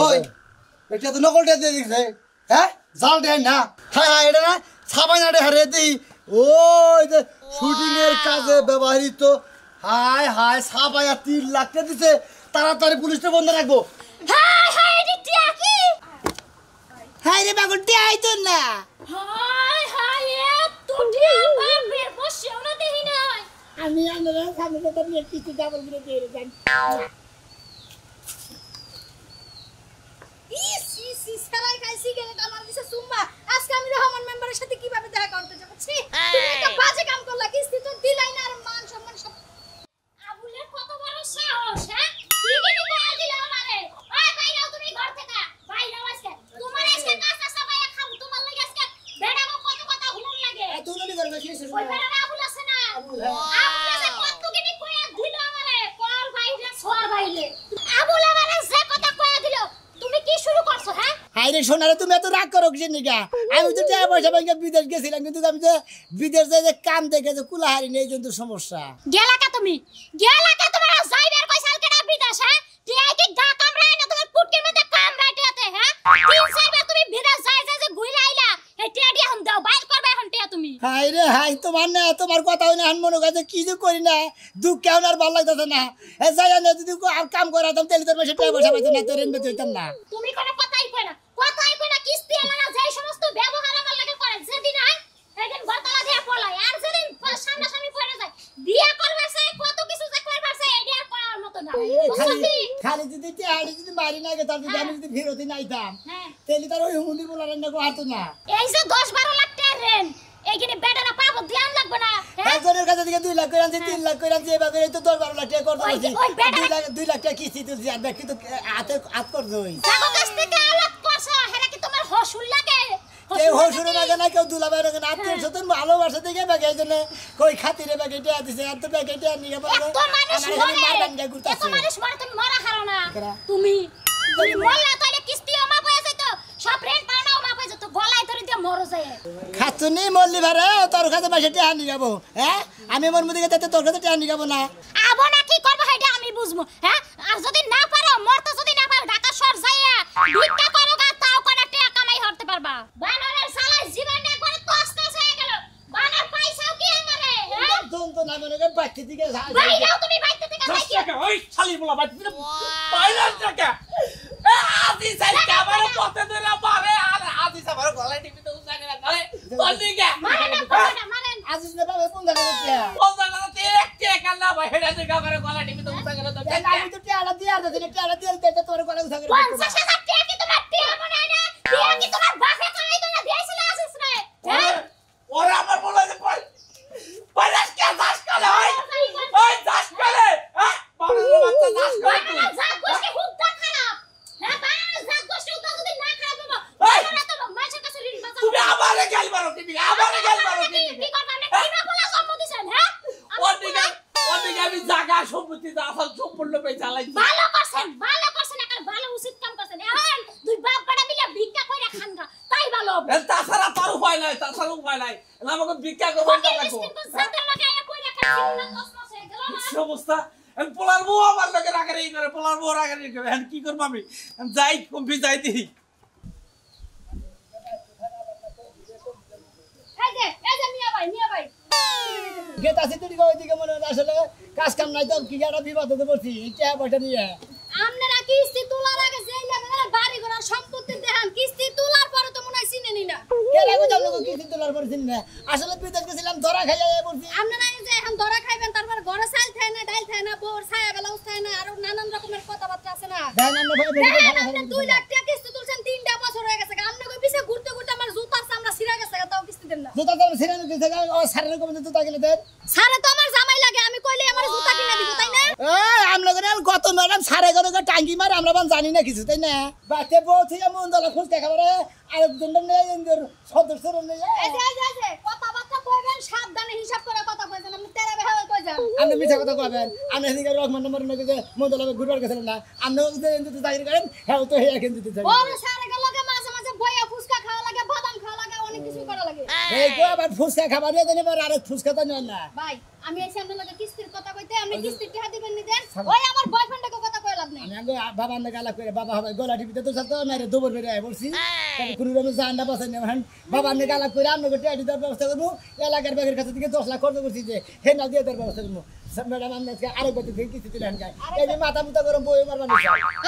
ওই এটা তো নকলটা দিয়ে দিছে হ্যাঁ জাল দেন না হ্যাঁ হ্যাঁ এটা না ছাপাই না হারে দিই ওই যে শুটিং এর কাজে ব্যবহৃত হায় হায় ছাপাইয়া 3 লাখ টাকা দিছে তাড়াতাড়ি পুলিশে বন্ধ রাখবো হায় হায় রে টিয়া কি হায় রে বাগুল টিয়া আইতো না হায় হায় এত টিয়া বাপের বসেও না দেখি নাই আমি আমরা সামনে তো নিয়ে কিছু ডাবল করে দিয়ে দেন ইসি সারাই খাই সিগারেট আমার দিছে সুম্মা আজকে আমি রহমান মেম্বারের সাথে কিভাবে দেখা করতে যাব ছি তুমি একটা বাজে কাম করলা কিস্তি তো দিলাই না আর মান সম্মান সব আবুলের কত বড় সাহস হ্যাঁ কি কইয়া দিল আমারে ওই বাইরাও তুমি ঘর থেকে বাইরাও আজকে তোমার আজকে কাঁচা সাবাইয়া খাবো তোমার লাগি আজকে বেড়াবো কত কথা হুনুন লাগে তুই নলি করবে কি ওই বেড়া আবুল আছে না আবুল আছে কত কিনি কইয়া দিল আমারে কল বাইরে সোর বাইরে আবুল আমারে যে কথা কইয়া দিল তুমি কি শুরু করছো হ্যাঁ হাই রে সোনারে তুমি এত রাগ করো কি নিগা আমি তো টাকা পয়সা ব্যাংকে বিদেশ গেছিলাম কিন্তু আমি তো বিদেশ যে কাম দেখে যে কুলাহারি নেই কিন্তু সমস্যা গেলাকা তুমি তোমার যাইবার কইছাল কেডা বিদেশ হ্যাঁ টিআই কি গা কামড়ায় না তোমার পুটকির মধ্যে কামড়াইতে হ্যাঁ 3-4 বার তুমি বিদেশ যাই যে ঘুরে আইলা এই টিয়া দি হাম দাও বাইর করবে এখন টিয়া তুমি হাই রে হাই তোমার না তোমার কথা হইনা হান মনে কাছে কি যে করি না দুঃখ কেমন আর ভালো লাগতেছে না এ যাই না যদি আর কাম করাতাম তাহলে তোর মাসে টাকা পয়সা পাইতো না তোর এমনি হইতাম না তুমি কোনো কথাই কই না কিস্তি আলানা যেই সমস্ত ব্যবহার আমার লাগে করে যেদিন আই সেদিন বর্তলা দিয়ে পলাই আর যেদিন সামনাসামনি পড়ে যায় বিয়ে করবে সে কত কিছু যে করবে সে এডি আর করার মত না খালি যদি টিয়াড়ি যদি মারি না গেতাম যদি আমি যদি ফিরতি নাইতাম হ্যাঁ তাহলে তার ওই হুমুন্দি বলার না গো হাতো না এই যে 10-12 লাখ টাকা রেন এইখানে বেটারা পাবো ধ্যান লাগবে না একজনের কাছে থেকে 2 লাখ করে আনছি 3 লাখ করে আনছি এভাবে এই তো 10-12 লাখ টাকা করতে পারছি 2 লাখ টাকা কিস্তি তুলছি আর ব্যক্তি তো হাত করছে ওই জাগো কাছ থেকে আলাপ করছ হেরা কি তোমার হসুল লাগে কেউ হসুল লাগে না কেউ দুলাভাই লাগে না আত্মীয় স্বজন ভালোবাসা থেকে ব্যাগে এই জন্য কই খাতিরে ব্যাগে টিয়া দিছে আর তো ব্যাগে টিয়া নিয়ে বলে এত মানুষ মরে এত মানুষ মরে তুমি মরা হারো না তুমি মরলা তাহলে কিস্তি আমা পয়সা যাইত সব রেন্ট পাওনাও মা পয়সা তো গলায় ধরে দিয়ে মরো যায় খাতুনি মল্লি ভারে তোর কাছে পয়সা টিয়া নিয়ে যাবো হ্যাঁ আমি মোর মুদিকে তাতে তোর কাছে টিয়া নিয়ে যাবো না আবো না কি করব হেডা আমি বুঝমু হ্যাঁ আর যদি না পারো মরতে যদি না পারো ঢাকা শহর যাইয়া ভিক্ষা করো গা তাও কোন টাকা কামাই করতে পারবা বানরের সালা জীবন একবার তছনছ হয়ে গেল বানর পয়সাও কি আমারে হ্যাঁ দন তো না মনে করে বাচ্চা দিকে ভাই যাও তুমি বাইতে থেকে যাই টাকা ওই শালি বলা বাচ্চা দিকে বাইরে টাকা আজি সাই কাবার পথে ধরে মারে আর আজি সাবার গলায় টিপি তো উঠা গেল গলে বলনি কে মারেন আজিজ না পাবে কোন জায়গা টিয়া বলদা না তে এক টাকা না ভাই হেডা দিকে কাবার গলায় টিপি তো উঠা গেল তো আমি তো টিয়া দিয়া দিছি টিয়া দিয়া দিতে তোর গলা উঠা গেল 50,000 টাকা কি তোমার টিয়া বানায় না টিয়া কি তোমার বাপে কামাই তো না দিয়েছিল আসিস রে হ্যাঁ ওরে আমার বলে যে পয়সা কে দাস করে ওই দাস করে হ্যাঁ বাবার বাচ্চা দাস করে বানানা জাত গোষ্ঠী হুদ্দা খারাপ হ্যাঁ বানানা জাত গোষ্ঠী হুদ্দা যদি না খারাপ হবো বানানা তো মাছের কাছে ঋণ বাঁচাবো তুমি আমারে গাল মারো তুমি আমারে গাল মারো কি করব আমি কিনা বলা জন্ম দিছেন হ্যাঁ ওদিকে আমি জায়গা সম্পত্তি আসল সম্পূর্ণ পে চালাইছি ভালো করছেন একটা ভালো উচিত কাম করছেন এখন দুই বাপ বেটা মিলে ভিক্ষা কইরা খানগা তাই ভালো হবে তাছাড়া তার উপায় নাই আমাকে ভিক্ষা করবো না লাগবো কিন্তু জাতের লাগাইয়া কইরা খাচ্ছি না তছনছ হয়ে গেল না কি অবস্থা আমি পোলার বউ আমার লোকের রাগারি করে পোলার বউ রাগারি করে এখন কি করবো আমি যাই কমপি যাই দিই এই যে মিয়া ভাই গেতা সিটি ওইদিকে মনে হয় আসলে কাজ কাম নাই তো কি একটা বিপদে পড়ছি টিয়া পয়সা নিয়ে আপনারা কিস্তি তোলার আগে যেই লেভেলের বাড়ি ঘোড়া সম্পত্তি দেখান কিস্তি তোলার পরে তো মনে হয় চিনেনি না কে লাগো জানো কিস্তি তোলার পরে চিনি না আসলে বিদেশ গেছিলাম ধরা খাইয়া পড়ছি আপনারা এই যে এখন ধরা খাইবেন তারপর ঘরে চাল খায় না ডাল খায় না বোর ছায়া বেলাও খায় না আর নানান রকমের কথাবার্তা আছে না আপনি 2 লাখ টাকা কিস্তি তুলছেন 3টা বছর হয়ে গেছে আপনি কই পিছে ঘুরতে ঘুরতে আমার জুতার চামড়া ছিঁড়া গেছে তাও কিস্তি দেন না জুতা তোর ছিড়ানো দিছে ও সারের কমে জুতা কিনে দেন সারে তো আমার জামাই লাগে আমি কইলে আমার জুতা কিনে দিব তাই না আমরা করে কত ম্যাডাম সারে করে টাঙ্গি মারে আমরা জানি না কিছু তাই না বাচ্চা বউ থেকে মন দলা খুঁজ দেখাবারে আরেকজন নেই সদস্য নেই কথাবার্তা কইবেন সাবধানে হিসাব করে কথা কইবেন আপনি তেরা বেহাল কই যান আপনি মিথ্যা কথা কইবেন আপনি এদিকে রহমান নম্বর নাকি যে মন দলা ঘুরবার গেছিলেন না আপনি যদি চাকরি করেন হ্যাঁ তো হে এখন দিতে চাই ওরে সারে গেলকে মাঝে মাঝে বইয়া ফুসকা খাওয়া লাগে বাদাম খাওয়া লাগে অনেক কিছু করা লাগে এই গো আবার ফুসকা খাবার দিয়ে দেন এবার আরেক ফুসকা তো নেন না ভাই আমি এসে আপনার লাগে কিস্তির কথা কইতে আপনি কিস্তির টাকা দিবেন নি দেন ওই আমার বয়ফ্রেন্ডকে কথা কইলা লাভ নেই। আমি আগে বাবার না গালা করে বাবা হবে গলা টিপিতে তো সাথে না রে দুবার বেরে আই বলছি কোন রকম জানডা বসাই না হন বাবার না গালা করে আমরা গোটে আইডি দেওয়ার ব্যবস্থা করব এলাকার ব্যাগের কাছে থেকে 10 লাখ খরচ করছি যে হে না দিয়ে দেওয়ার ব্যবস্থা করব ম্যাডাম আমরা আরো কত থেকে কিছু দিলেন গায় এই যে মাথা মুতা গরম বই মারবা না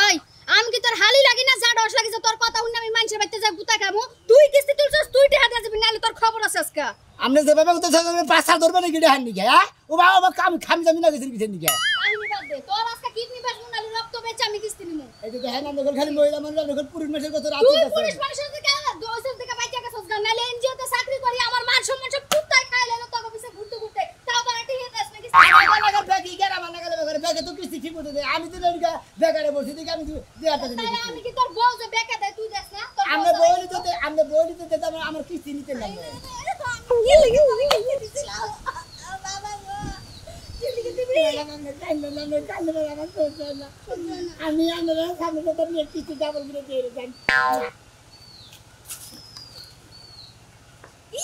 ওই আমি কি তোর হালি লাগি না যা ডস লাগি যে তোর কথা শুনে আমি মানুষের বাড়িতে যা গুতা খামু তুই কিস্তি তুলছস তুই টেহা দিয়ে যাবি নালে তোর খবর আছে আজকে আমনে যে বাবা তো সামনে পাঁচা ধরবে না গিডে হান নিকে হ্যাঁ ও বাবা কাম খাম জামি না গেছে কিছু নিকে কাহিনী বাদ দে তোর আজকে কিডনি বেচমু নালে রক্ত বেচে আমি কিস্তি নিমু এই যে দেখেন আমরা খালি মহিলা মানুষ আমরা পুরুষ মানুষের কত রাত তুই আছে পুলিশ মানুষের দিকে দোষের দিকে বাইচা গেছস গা নালে এনজিও তে চাকরি করি আমার মান সম্মান সব কুত্তায় খাই লেলো তোর অফিসে ঘুরতে ঘুরতে তাও তো আটি হেদাস না কিস্তি আমার ব্যাগই গেরা মানা গেলে ব্যাগে তো কিস্তি ঠিক মতো দে আমি তো লড়কা ব্যাগারে বসে দেখি আমি দেয়াটা দিই তাহলে আমি কি তোর বউ যে বেকা দেয় তুই দেস না তোর আমরা বইলি তো দিতে আমার কিস্তি নিতে না কি লাগি তুমি কি দিছিস বাবা গো কি লাগি দিবি আমি আমরা সামনে তো নিয়ে কিস্তি ডাবল করে দিয়ে দেন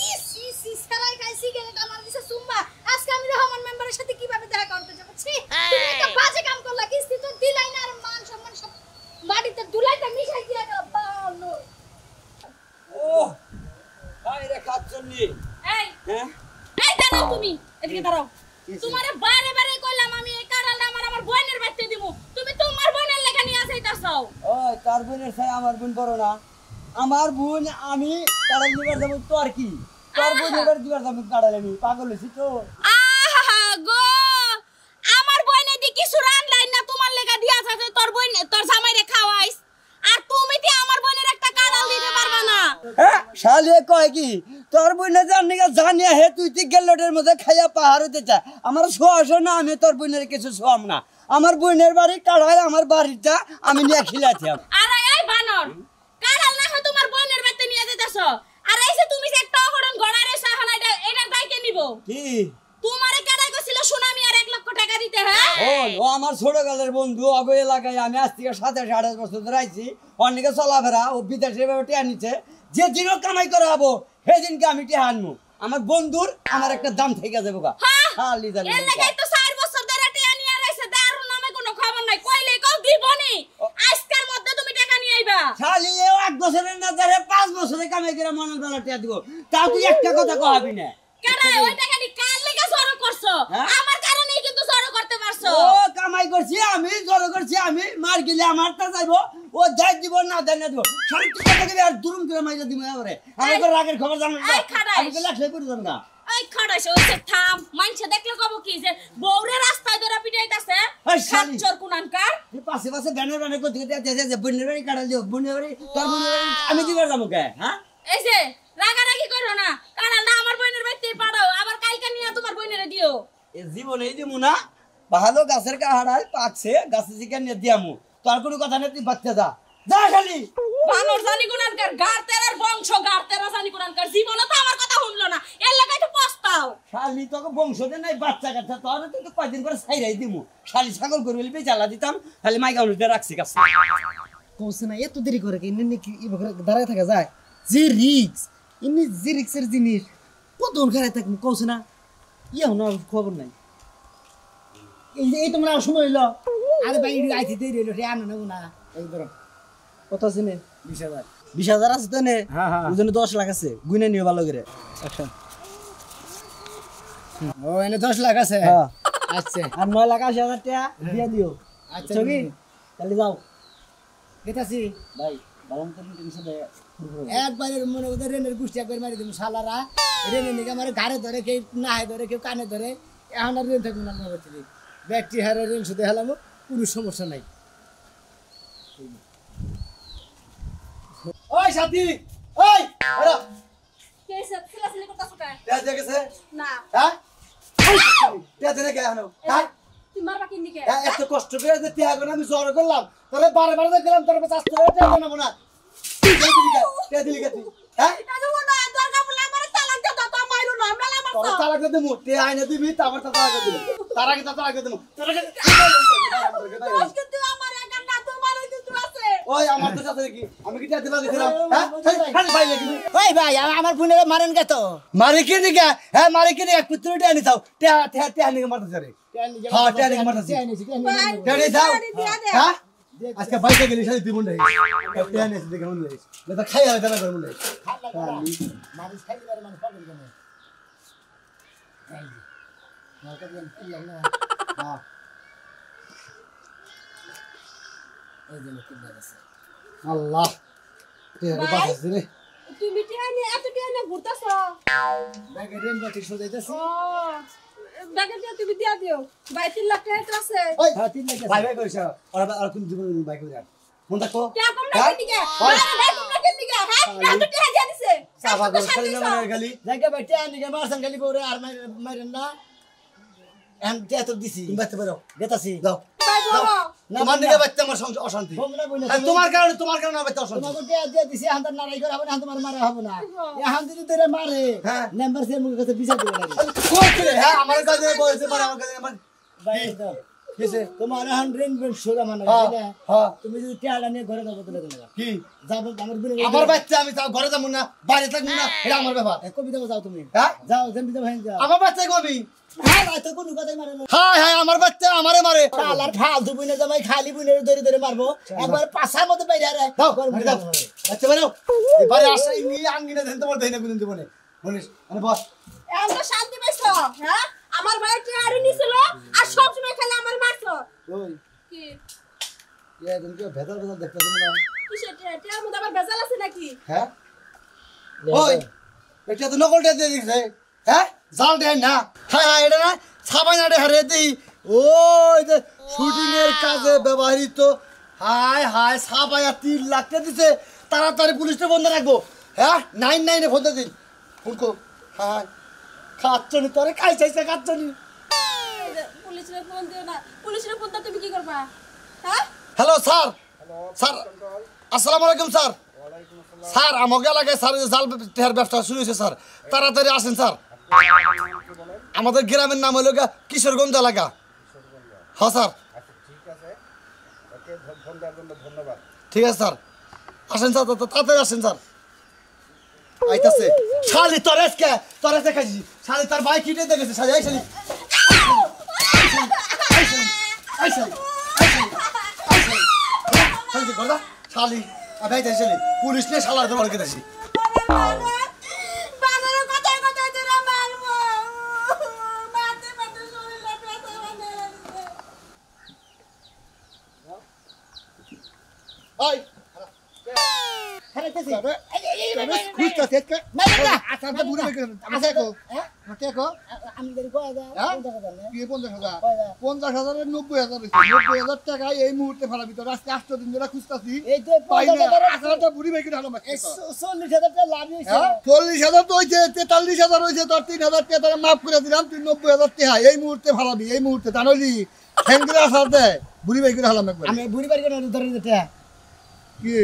ইস সারাই খাই সিগারেট আমার দিছে সুম্মা আজকে আমি রহমান মেম্বারের সাথে কিভাবে দেখা করতে যাব ছি তুমি একটা বাজে কাম করলা কিস্তি তো দিলাই না আর মান সম্মান সব বাড়িতে দুলাইটা মিশাই দিয়া গেল বানো ও বাইরে খাচ্ছনি এই হ্যাঁ এই দাঁড়াও তুমি এদিকে দাঁড়াও তোমারে বারে বারে কইলাম আমি এই কারালটা আমার বোনের বাড়িতে দিমু তুমি তোমার বোনের লেখা নিয়ে আসাইতাছো ওই তার বোনের চাই আমার বোন বড় না আমার বোন আমি কাড়াল দিবার যাব তোর কি তোর বোন এবার দিবার যাব কাড়াল আমি পাগল হইছি তো আহা গো আমার বোনে দি কিছু রান্নাই না তোমার লেখা দিয়া আছে তোর বোন তোর জামাইরে খাওয়াইস আর তুমি কি আমার বোনের একটা কারাল দিতে পারবা না হ্যাঁ শালে কয় কি তোর বোনে জানিগা জানিয়া হে তুই কি গেল্লটের মধ্যে খাইয়া পাহাড় হইতে চা আমার শোয়াস না আমি তোর বোনের কিছু শোয়াম না আমার বোনের বাড়ি কাড়াই আমার বাড়িটা আমি নিয়ে খিলাছি আরে এই বানর কারাল না হয় তোমার বোনের বাড়িতে নিয়ে যাইতাছো আর এই যে তুমি যে একটা অঘটন গড়ারে সাহানা এটা দায়কে নিব কি তোমারে কেডাই কইছিল সুনামি আর 1 লক্ষ টাকা দিতে হ্যাঁ ও আমার ছোটকালের বন্ধু অগ এলাকায় আমি আজ থেকে 27-28 বছর ধরে আইছি অনেকে চলাফেরা ও বিদেশে টিয়া নিচ্ছে যেদিনও কামাই করা হবো সেদিনকে আমি টিয়া আনবো আমার বন্ধুর আমার একটা দাম থেকে যাবো গা খালি জানি এর লাগাই তো 4 বছর ধরে টিয়া নিয়ে রাইছে দারু নামে কোনো খবর নাই কইলে কও দিবনি আজকের মধ্যে তুমি টাকা নিয়ে আইবা খালি এও 1 বছরের না ধরে 5 বছরে কামাই করে মনের বেলা টিয়া দিব তাও তুই একটা কথা কহাবি না কেডা ওই টাকা দি কার লাগা জড়ো করছো আমার কারণেই কিন্তু জড়ো করতে পারছো ও কামাই করছি আমি জড়ো করছি আমি মার গেলে আমারটা যাইবো ও দেখ দিব না দেন না দিব সব ঠিক থাকে আর দুরুম করে মাইরা দিব আমারে আমার রাগের খবর জানো না এই খাড়াইস। আমি তো লাখে করে জানো না ওই খড়াইছে ওই যে থাম মানছে দেখলে কব কি যে বউরে রাস্তায় ধরে পিটাইতাছে এই শালি। সাচ্চর কুনানকার এই পাশে পাশে ব্যানার ব্যানার করতে করতে যে বন্যের বাড়ি কাটাল দিও বন্যের বাড়ি তোর বন্যের বাড়ি আমি দিবার যাবো কে হ্যাঁ এই যে রাগারাগি করো না কারণ না আমার বোনের বাড়িতে পাঠাও আবার কালকে নিয়ে তোমার বোনেরে দিও এ জীবনেই দিমু না ভালো গাছের কাহাড়ায় পাকছে গাছে চিকেন নিয়ে দিয়ামু তোর কোনো কথা নেই তুই বাচ্চা যা যা খালি বানর জানি কুনানকার গারতেরার বংশ গারতেরা জানি কুনানকার জীবনে তো আমার কথা শুনলো না এর লাগাই তো পস্তাও শালি তোকে বংশতে নাই বাচ্চা কাচ্চা তোর কিন্তু কয়দিন পরে ছাইরাই দিমু শালি ছাগল গরু হলে জ্বালা দিতাম খালি মাইকা অনুতে রাখছি কাছে কৌছে না এত দেরি করে কি ইন্নি কি দাঁড়ায় থাকা যায় যে রিক্স ইন্নি যে রিক্সের জিনিস কতক্ষণ খারাপ থাকবো কৌছে না ইয়ে না খবর নাই এই তোমরা সময় হইলো আরে ভাই আইতে দেরি হইলো রে আনো নেবো না এই ধরো কত আছে নে 20,000 20,000 আছে তো নে হ্যাঁ হ্যাঁ ওজনে 10 লাখ আছে গুনে নিও ভালো করে আচ্ছা ও এনে 10 লাখ আছে হ্যাঁ আচ্ছা আর 9 লাখ 80,000 টাকা দিয়ে দিও আচ্ছা ছবি তাহলে যাও গেতাছি ভাই ভালো মতো টেনশন দেয় একবারের মনে ওদের রেনের গুষ্টি একবার মারি দেবো শালারা রেনে নিকে আমার ঘাড়ে ধরে কেউ নাহে ধরে কেউ কানে ধরে এখন আর রেন থাকবো না আমার থেকে ব্যাগটি হারে রেন শুধু হেলামো কোনো সমস্যা নাই ওই সাথী ওই ওরা কে সব ছিলাছিলি করতাছ কা টিয়া দিয়ে গেছে না হ্যাঁ টিয়া দিয়ে গে এখন হ্যাঁ তুই মারবা কিন দিকে এত কষ্ট করে যে টিয়া করে আমি জ্বর করলাম তোরে বারে বারে দেখলাম তোর কাছে আসতে টিয়া বানাবো না টিয়া দিলি কে তুই হ্যাঁ এটা তো না দরকার বলে আমার তালাক দাও তো মাইরো না মেলা তোর মারছো তালাক দিয়ে দিমু টিয়া আইনে দিবি তারপর তালাক দিয়ে দিবি তার আগে তালাক দিয়ে দিমু তোর আগে আজকে তুই আমার একা না তোমার কিন্তু আছে ওই আমার তো সাথে কি আমি কি দিতে পারছিলাম হ্যাঁ খালি ভাই লাগি ওই ভাই আমার বোনের মারেন কে তো মারি কি দিকে হ্যাঁ মারি কি দিকে কুত্তরটা আনি দাও তে আনি মারতে রে হ্যাঁ তে আনি মারতে তে আনি দাও হ্যাঁ আজকে বাইকে গেলি শালি দিব নাই তে আনি দেখে মন নাই এটা খাই আর দানা করে মন নাই মানুষ খাইতে পারে মানুষ পাগল কেন মার্কা দিন কি না হ্যাঁ এই যে কি লাগছে আল্লাহ তে বাতাস রে তুমি টিয়ানি এত টিয়ানি ঘুরতাছো ব্যাগে রেন বাটি সজাইতাছি ব্যাগে দিয়ে তুমি দিয়া দিও 2-3 লাখ টাকা আছে ওই হ্যাঁ 3 লাখ ভাই ভাই কইছ আর কোন জীবন বাইক করে মন থাকো টিয়া কম না দিকে আরে ভাই কম না দিকে হ্যাঁ এত টিয়া দিয়া দিছে সাবা করে খালি না মানে খালি জায়গা বাইতে আনি গে মারছান খালি পরে আর মারেন না এম তে তো দিছি তুমি বাঁচতে পারো গেতাছি দাও ভাই বাবা তোমার নিকে বাচ্চা আমার অশান্তি তোমরা বইনা আর তোমার কারণে বাচ্চা অশান্তি তোমাকে টিয়া দিয়ে দিছি এখন নারাই করে হবে না তোমার মারা হবে না এখন যদি তোরে মারে হ্যাঁ। নাম্বার সে মুখে কাছে বিচার দিবে না কইছে রে হ্যাঁ আমার কাছে বলছে পারে আমার কাছে আমার ভাই দাও কিসে তোমার এখন রেন সোজা মানে হ্যাঁ তাই না? হ্যাঁ তুমি যদি টিয়াটা নিয়ে ঘরে যাবো তাহলে কেন কি যাবো আমার বোনের আমার বাচ্চা আমি তাও ঘরে যাবো না বাইরে থাকবো না এটা আমার ব্যাপার কবিতা যাও তুমি হ্যাঁ যাও যেমনি যাও হ্যাঁ যাও আমার বাচ্চা কবি হ্যাঁ ভাই তো কোনো কথাই মারে না হাই হাই আমার বাচ্চা আমারে মারে শালার ফালতু বুইনে জামাই খালি বুইনের ধরে ধরে মারবো একবার পাছার মধ্যে বাইরে আরে দাও দাও আচ্ছা বারো এবারে আসা নিয়ে আঙ্গিনা দেন তোমার দেই না কোন জীবনে বলিস মানে বস আমরা শান্তি পাইছো হ্যাঁ আমার ভাই টিয়ারি নিছিল আর সব সময় খালি আমার মারছো ওই কি এ তুমি কি ভেতর ভেতর দেখতেছ না কিসে টিয়ার মধ্যে আবার ভেজাল আছে নাকি হ্যাঁ ওই এটা তো নকলটা দিয়ে দিছে হ্যাঁ জাল দেন না হ্যাঁ হ্যাঁ এটা না ছাপাইনাটে হারে দিই ওই যে শুটিং এর কাজে ব্যবহৃত হাই হাই ছাপাইয়া 3 লাখ টাকা দিছে তাড়াতাড়ি পুলিশে বন্ধ রাখবো হ্যাঁ 99 এ ফোন দিন ফোন কো হ্যাঁ খাচ্ছনি তোরে খাই চাইছে খাচ্ছনি পুলিশের ফোন দিও না পুলিশের ফোন তুমি কি করবা হ্যাঁ হ্যালো স্যার স্যার আসসালামু আলাইকুম স্যার স্যার আমাকে এলাকায় স্যার জাল টেহার ব্যবসা শুরু হয়েছে স্যার তাড়াতাড়ি আসেন স্যার আমাদের গ্রামের নাম হলো কিশোরগঞ্জ এলাকা হ্যাঁ স্যার ঠিক আছে স্যার আসেন স্যার তাড়াতাড়ি আসেন স্যার আইতাছে শালি তরেসকে খাইছি শালি তার ভাই কিটে দেখেছে শালি এই শালি শালি গদা শালি আবাই তাই শালি পুলিশ নে শালার ধরে কেটেছি বানার কথায় কথায় তোরা মারবো মারতে মারতে শরীরে ব্যথা বানায় ওই খারাইতেছি খুঁজতাছে কে মাইরা না আচ্ছা বুড়ো বেকে আছে কো হ্যাঁ কে কো আমি দেরি কয় দা হ্যাঁ? কোন জায়গা জানে কি 50000 কয় দা 50000 এর 90000 90000 টাকা এই মুহূর্তে ফেলা ভিতর আজকে 8 দিন ধরে খুঁজতাছি এই তো পাই 50 না টাকা আসাটা বুড়ি বেকে ঢালো মাছ 40,000 টাকা লাভ হইছে হ্যাঁ 40000 তো হইছে 43000 হইছে তোর 3000 টাকা তোরে মাফ করে দিলাম তুই 90000 টাকা এই মুহূর্তে ফেলাবি এই মুহূর্তে জানলি হ্যাঙ্গিরা সাথে বুড়ি বেকে ঢালাম একবার আমি বুড়ি বাড়ি করে ধরে দিতে কি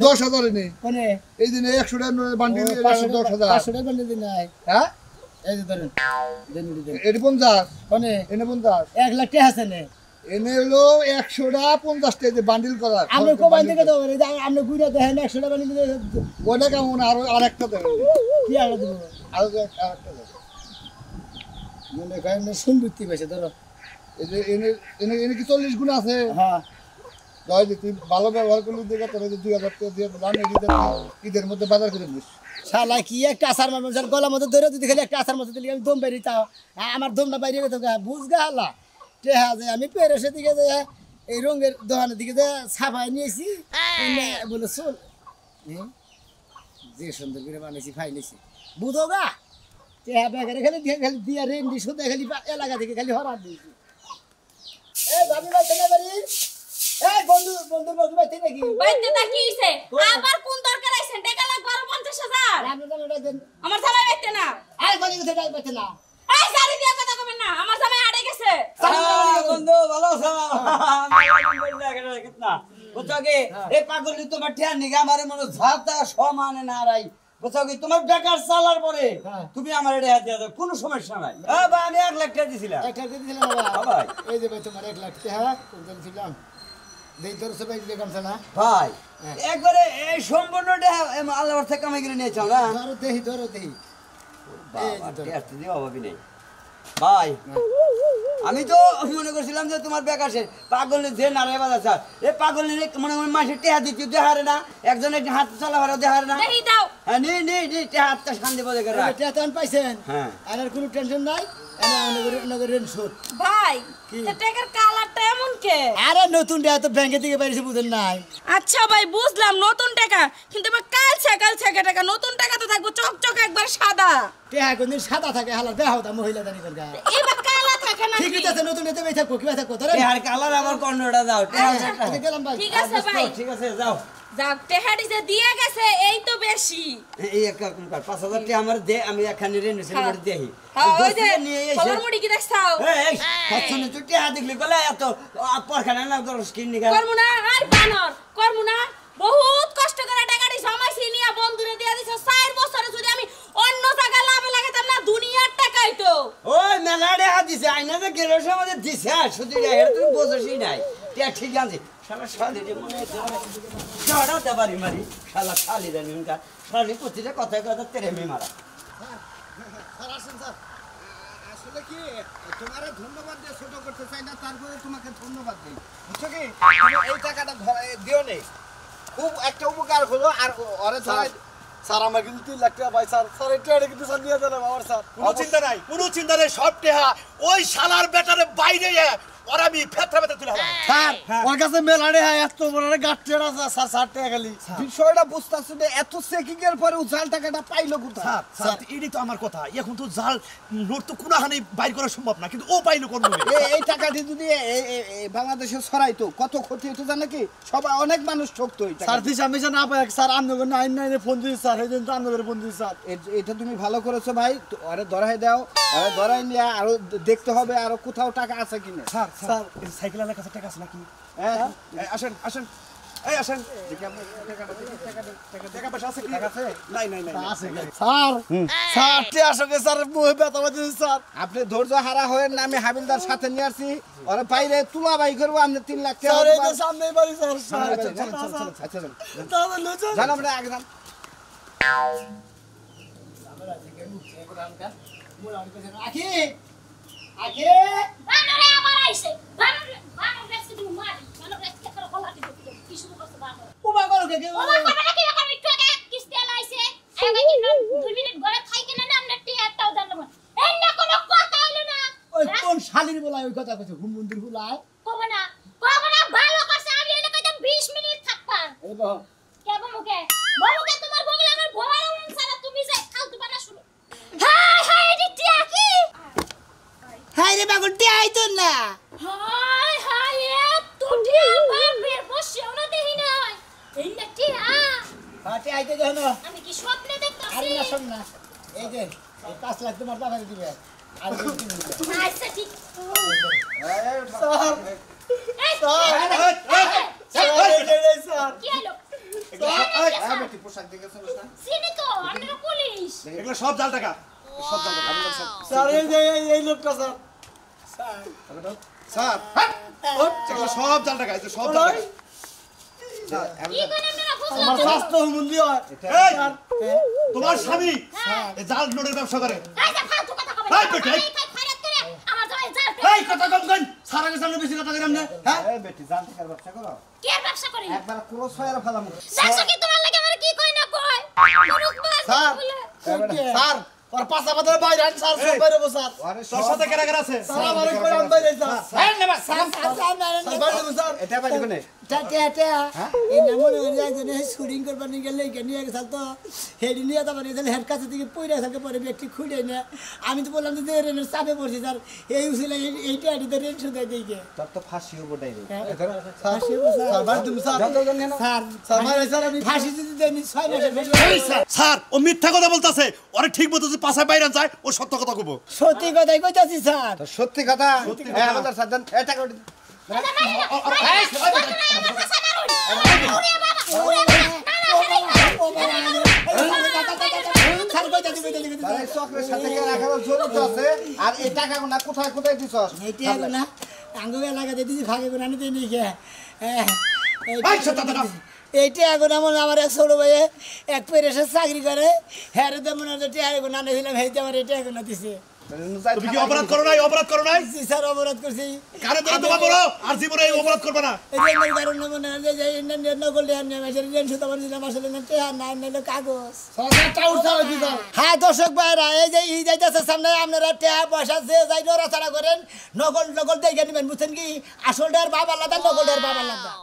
10000 নেই কোনে এই দিনে 100 টাকা বান্ডিল 10000 500 টাকা বন্ধ দিন নাই হ্যাঁ এই যে ধরেন দেন দেন এটি 50 কোনে এনে 50 1 লাখ টাকা আছে নে এনে হলো 100 টাকা 50 টাকা বান্ডিল করা আমরা কোবাই থেকে দাও রে আমরা গুইরা দেখেন 100 টাকা নিলে ওটা কেমন আর আরেকটা দেবে কি আলো দিব আর আরেকটা দেবে মনে করেন সুন্দরতি পাইছে ধরো এই যে এনে এনে এনে কি 40 গুণ আছে হ্যাঁ দয় যে তুই ভালো ব্যবহার করলি দেখে তোর 2000 টাকা দিয়ে দাম ঈদের মধ্যে বাজার করে দিস শালা কি একটা আসার মানুষের গলা মধ্যে ধরে যদি খালি একটা আসার মধ্যে দিলে আমি দম বেরিয়ে তাও আমার দমটা বাইরে গেছে বুঝগা হালা টেহা যে আমি পেরেসের দিকে যে এই রঙের দোকানের দিকে যে ছাপাই নিয়েছি বলে চল যে সুন্দর করে বানিয়েছি ফাইলেছি বুঝো গা টেহা ব্যাগের খালি দিয়ে খালি দিয়া রেন্ডি শুধু খালি এলাকা থেকে খালি হরার দিয়েছি এই ভাবি ভাই তেনে বাড়ি এই বন্ধু বন্ধু বন্ধু ভাই তেনে কি বাইতে তা কি হইছে আবার কোন দরকার আইছেন টাকা লাগবে আর 50000 আপনি জানেন দেন আমার জামাই বাইতে না আই বাড়ি গেছে যাই পাচ্ছে না এই সারি দিয়া কথা কবেন না আমার জামাই আড়ে গেছে বন্ধু ভালো আছো কিতনা বুঝছো কি এই পাগলি তোমার ঠ্যান নিগা আমারে মনে ঝাতা সমানে না রাই বুঝছো কি তোমার বেকার চালার পরে তুমি আমার এটা হাত দিয়া দাও কোনো সমস্যা নাই বা আমি 1 লাখ টাকা দিছিলাম 1 লাখ দিয়েছিলাম বাবা ভাই এই যে ভাই তোমার 1 লাখ টাকা কোন ছিলাম দেই তোর সবাই দিলে গামছা না ভাই একবারে এই সম্পূর্ণটা আল্লাহ থেকে কামাই করে নিয়েছ না ধরো দেহি বাবা টেস্ট দিয়ে অভাবই নেই ভাই আমি তো মনে করছিলাম যে তোমার বেকার সে পাগল যে নারায় বাজার স্যার এই পাগল মনে মনে মাসে টেহা দিচ্ছি দেহারে না একজন একজন হাত চলাফেরা দেহারে না দেহি দাও হ্যাঁ নি হাতটা শান্তি বোঝে করে রাখ টেটান পাইছেন হ্যাঁ আর কোনো টেনশন নাই নগরের সুদ ভাই তে টাকার কালারটা এমন কে আরে নতুন টাকা তো ব্যাংকে থেকে বাইরেছে বুঝেন নাই আচ্ছা ভাই বুঝলাম নতুন টাকা কিন্তু এবার কাল ছাকা টাকা নতুন টাকা তো থাকবো চকচক একবার সাদা টাকা কোনদিন সাদা থাকে হালাল দেহ দা মহিলা দানি করগা এবার কালা থাকে না ঠিক আছে নতুন টাকা বেই থাকবো কি থাকবো ধরে টেহার কালার আমার কর্ণটা দাও টেহার গেলাম ভাই ঠিক আছে ভাই ঠিক আছে যাও যাক টেহাডি যে দিয়ে গেছে এই তো বেশি এই এক রকম কর 5000 টাকা আমার দে আমি একখানে রেন্ডেশন করে দেই হ্যাঁ ওই যে নিয়ে এসে খবর মুড়ি কি দেখছাও এই কতনে তুই টাকা দেখলি বলে এত পরখানা না তোর স্কিন নিগা করমু না আর বানর করমু না বহুত কষ্ট করে টাকাটি জমাইছি নিয়া বন্ধুরে দিয়া দিছ 4 বছরে যদি আমি অন্য জায়গা লাভে লাগাতাম না দুনিয়ার টাকাই তো ওই মেলাড়ে হাত দিছে আইনা যে গেরোসের মধ্যে দিছে শুধু এর তুই বোঝসই নাই টিয়া ঠিক আছে শালা শালি রে মনে চড়াতে পারি মারি শালা শালি রে নিমকা শালি প্রতিটা কথা কথা তেরে মে মারা স্যার আসেন স্যার আসলে কি তোমারে ধন্যবাদ দিয়ে ছোট করতে চাই না তারপরে তোমাকে ধন্যবাদ দেই বুঝছো কি এই টাকাটা দিও নেই খুব একটা উপকার হলো আর ওরে স্যার আমার কিন্তু 3 লাখ টাকা ভাই স্যার এই টাকাটা কিন্তু স্যার নিয়ে দেন আমার স্যার কোনো চিন্তা নাই সব টেহা ওই শালার বেটারে বাইরে ওরা আমি ফেতরা তুলে স্যার ওর কাছে মেলাড়ে এত বড় গাট্টের আছে স্যার টাকা খালি বিষয়টা বুঝতাছ না এত চেকিং এর পরে জাল টাকাটা পাইলো কোথায় স্যার এটাই তো আমার কথা এখন তো জাল নোট তো কোনোখানেই বাইর করা সম্ভব না কিন্তু ও পাইলো কোন এই টাকাটি যদি বাংলাদেশে ছড়াইতো কত ক্ষতি হতো জানে কি সবাই অনেক মানুষ ঠকতো স্যার দিশা মিশা না পায় স্যার আমনগর 99 ফোন দিই স্যার এই জন্য আমনগর ফোন দিই স্যার এটা তুমি ভালো করেছো ভাই আরে ধরাই দাও আরে ধরাই নিয়ে আরো দেখতে হবে আর কোথাও টাকা আছে কিনা স্যার স্যার সাইকেলের কাছে টাকা আছে নাকি হ্যাঁ আসেন আসেন এই আসেন টাকা পয়সা আছে কি আছে নাই আছে স্যার স্যার তে আসবে স্যার মুহে ব্যথা পাচ্ছে স্যার আপনি ধৈর্য হারা হয়েন না আমি হাবিলদার সাথে নিয়ে আসছি ওরে বাইরে তুলা বাই করব আপনি 3 লাখ টাকা স্যার এই যে সামনেই বাড়ি স্যার আচ্ছা তাহলে জান আমরা আগে যান আখি আখি বানরে আবার আইছে বানর দেখছি তুমি মারি বানর দেখছি করে কলা দিতে কি শুরু করতে বানর উমা করো কে ও মা কবে নাকি এখন একটু আগে কিস্তি আলাইছে আগে কি 2 মিনিট ঘরে খাই কেন না আমরা টিয়াটাও জানবো এই না কোনো কথা হলো না ওই কোন শালির বলাই ওই কথা কইছে হুম মন্দির বলাই কবে না ভালো করছে আমি এনে কইতাম 20 মিনিট থাকবা এই বাহ কেবো মুকে বউকে তোমার বগলে আমার ভোলা সারা তুমি যাই ফালতু বানা শুরু হাই হাই এডি টিয়া কি হাই রে বাগুন টিয়া আইতো না হাই হাই এত টিয়া বাপের বসেও না দেহি নাই এই না টিয়া হাতে আইতে যাও না আমি কি স্বপ্নে আরে দেখতাছি না শোন না এই যে 5 লাখ তোমার টাকা দিবে আর আচ্ছা ঠিক স্যার এই স্যার কি হলো বেটি পোশাক দেখে চলো না সিনি তো আমরা পুলিশ এগুলো সব জাল টাকা সব জাল টাকা স্যার এই যে এই লোকটা স্যার স্যার এগুলো সব জাল টাকা এই যে সব জাল টাকা কি করে আমরা বুঝলাম আমার স্বাস্থ্য হুমুন্দি হয় এই, তোমার স্বামী এই জাল নোটের ব্যবসা করে এই যে ফালতু কথা কবে এই বেটি, এই। খারাপ করে আমার জামাই যা এই কথা কম কই সারা কে সামনে বেশি কথা কইরাম না হ্যাঁ এই বেটি জান টাকার ব্যবসা করো কি আর ব্যবসা করি একবার ক্রস ফায়ার ফেলাম দেখছো কি তোমার লাগে আমার কি কই না কই স্যার স্যার আর পাঁচা বাজারে বাইরে আন স্যার সব বাইরে বসো স্যার তোর সাথে কেরা কেরা আছে স্যার আমার কই আন বাইরে স্যার এই নেবা স্যার বাইরে বসো স্যার এটা বাইরে কোনে টাটা এই নামনে একজনে শুটিং করবার নিয়ে গেলে নিয়ে গেছাল তো হেডি নিয়ে তো মানে হেড কাছে থেকে পইরা থাকে পরে ব্যক্তি খুঁড়ে না আমি তো বললাম যে রেনের চাপে পড়ছি স্যার এই উসিলে এইটা আড়িতে রেন শুকাই দিকে তোর তো ফাঁসি হবো ডাইরেক্ট ফাঁসি স্যার বাদ দিম স্যার স্যার মারে স্যার আমি ফাঁসি যদি দেনি 6 মাসের বেশি স্যার ও মিথ্যা কথা বলতাছে ওরে ঠিক মতো যে পাছায় বাইরে যায় ও সত্য কথা কইবো সত্যি কথাই কইতাছি স্যার সত্যি কথা হ্যাঁ আমাদের সাথে এটা করে চক্রের সাথে রাখার জরুরত আছে আর এই টাকা না কোথায় কোথায় দিছস এইটা না আঙ্গুলে লাগাতে দিছি ভাগে করে আনি দেই নি এই সত্য দাদা এইটা এখন আমার এক ছোট ভাইয়ে এক পেরেসে চাকরি করে হ্যাঁ রে মনে হচ্ছে টিয়া এখন আনে দিলাম হেঁটে আমার এটা এখন দিছে তুমি কি অপরাধ করো নাই অপরাধ করো নাই জি স্যার অপরাধ করছি কারে ধরে তোমার বলো আর জীবনে এই অপরাধ করবে না ঋণের কারণে মনে হয় যে নকল টিয়া নিয়ে আসে ঋণ শুধু আমার দিলাম আসলে না টিয়া না নিলে কাগজ হ্যাঁ দর্শক ভাইরা এই যে ই যাইতেছে সামনে আপনারা টিয়া পয়সা যে যাই নড়াচড়া করেন নকল নকল দেখে নেবেন বুঝছেন কি আসলটার বাবা আলাদা নকলটার বাবা আলাদা